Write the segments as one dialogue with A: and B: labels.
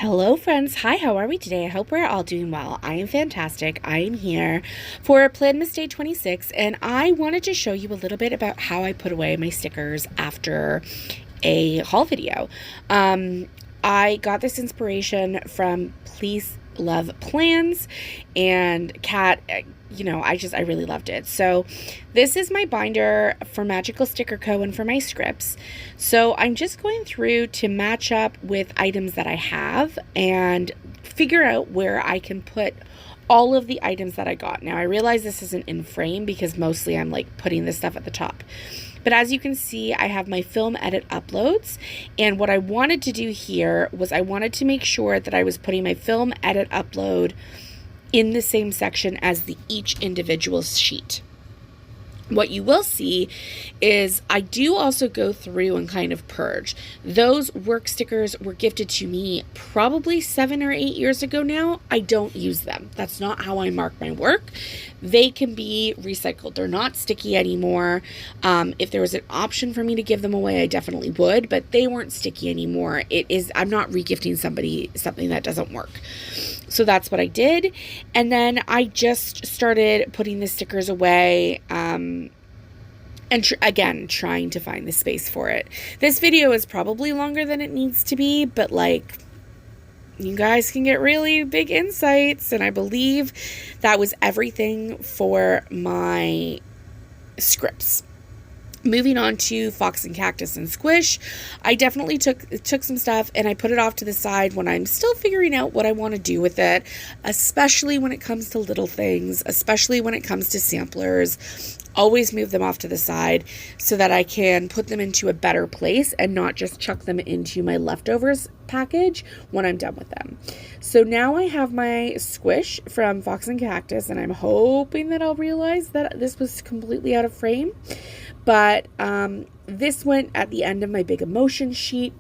A: Hello, friends. Hi, how are we today? I hope we're all doing well. I am fantastic. I am here for Planmas Day 26, and I wanted to show you a little bit about how I put away my stickers after a haul video. I got this inspiration from Please Love Plans, and Kat, I really loved it. So this is my binder for Magical Sticker Co. and for my scripts. So I'm just going through to match up with items that I have and figure out where I can put all of the items that I got. Now I realize this isn't in frame because mostly I'm like putting this stuff at the top. But as you can see, I have my film edit uploads. And what I wanted to do here was I wanted to make sure that I was putting my film edit upload in the same section as each individual sheet. What you will see is I do also go through and kind of purge. Those work stickers were gifted to me probably 7 or 8 years ago now. I don't use them. That's not how I mark my work. They can be recycled. They're not sticky anymore. If there was an option for me to give them away, I definitely would, but they weren't sticky anymore. I'm not regifting somebody something that doesn't work. So that's what I did. And then I just started putting the stickers away, and again, trying to find the space for it. This video is probably longer than it needs to be, but like, you guys can get really big insights. And I believe that was everything for my scripts. Moving on to Fox and Cactus and Squish, I definitely took some stuff and I put it off to the side when I'm still figuring out what I want to do with it, especially when it comes to little things, especially when it comes to samplers. Always move them off to the side so that I can put them into a better place and not just chuck them into my leftovers package when I'm done with them. So now I have my Squish from Fox and Cactus, and I'm hoping that I'll realize that this was completely out of frame. But this went at the end of my big emotion sheet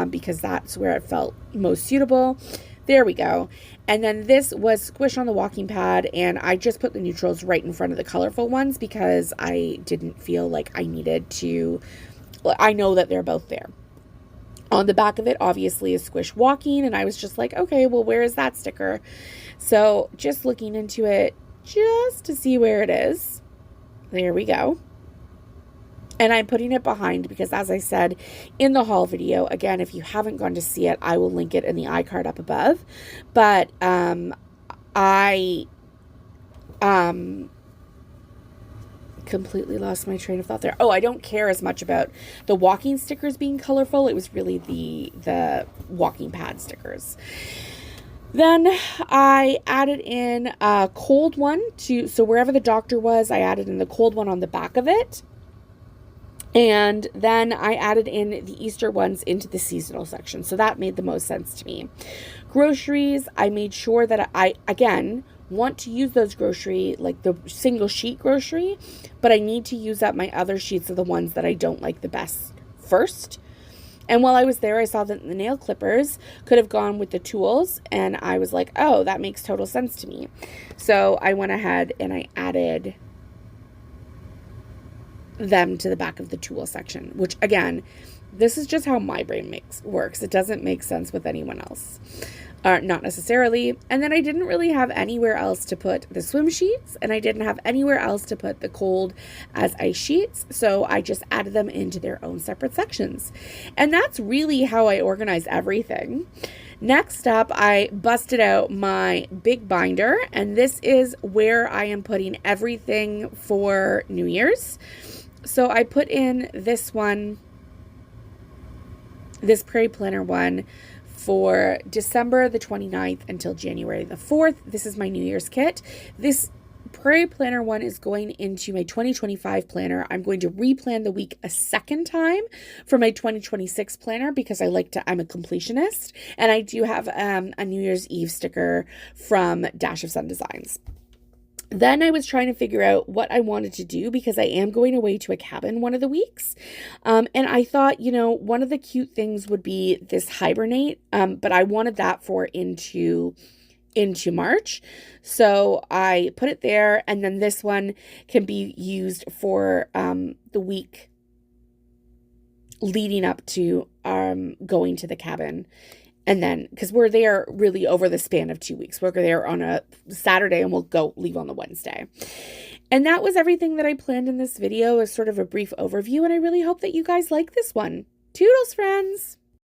A: because that's where it felt most suitable. There we go. And then this was Squish on the walking pad, and I just put the neutrals right in front of the colorful ones because I didn't feel like I needed to. I know that they're both there. On the back of it, obviously, is Squish walking, and I was just like, okay, well, where is that sticker? So just looking into it just to see where it is. There we go. And I'm putting it behind because, as I said in the haul video, again, if you haven't gone to see it, I will link it in the iCard up above. But I completely lost my train of thought there. Oh, I don't care as much about the walking stickers being colorful. It was really the walking pad stickers. Then I added in a cold one so wherever the doctor was, I added in the cold one on the back of it. And then I added in the Easter ones into the seasonal section. So that made the most sense to me. Groceries, I made sure that I, again, want to use those grocery, like the single sheet grocery, but I need to use up my other sheets of the ones that I don't like the best first. And while I was there, I saw that the nail clippers could have gone with the tools, and I was like, oh, that makes total sense to me. So I went ahead and I added them to the back of the tool section, which again, this is just how my brain works. It doesn't make sense with anyone else. Not necessarily. And then I didn't really have anywhere else to put the swim sheets, and I didn't have anywhere else to put the cold as ice sheets. So I just added them into their own separate sections. And that's really how I organize everything. Next up, I busted out my big binder, and this is where I am putting everything for New Year's. So I put in this one, this Prairie Planner one, for December the 29th until January the 4th. This is my New Year's kit. This Prairie Planner one is going into my 2025 planner. I'm going to replan the week a second time for my 2026 planner because I'm a completionist. And I do have a New Year's Eve sticker from Dash of Sun Designs. Then I was trying to figure out what I wanted to do because I am going away to a cabin one of the weeks. And I thought, one of the cute things would be this hibernate, but I wanted that for into March. So I put it there, and then this one can be used for the week leading up to going to the cabin. And then, because we're there really over the span of 2 weeks, we're there on a Saturday and we'll leave on the Wednesday. And that was everything that I planned in this video, as sort of a brief overview. And I really hope that you guys like this one. Toodles, friends.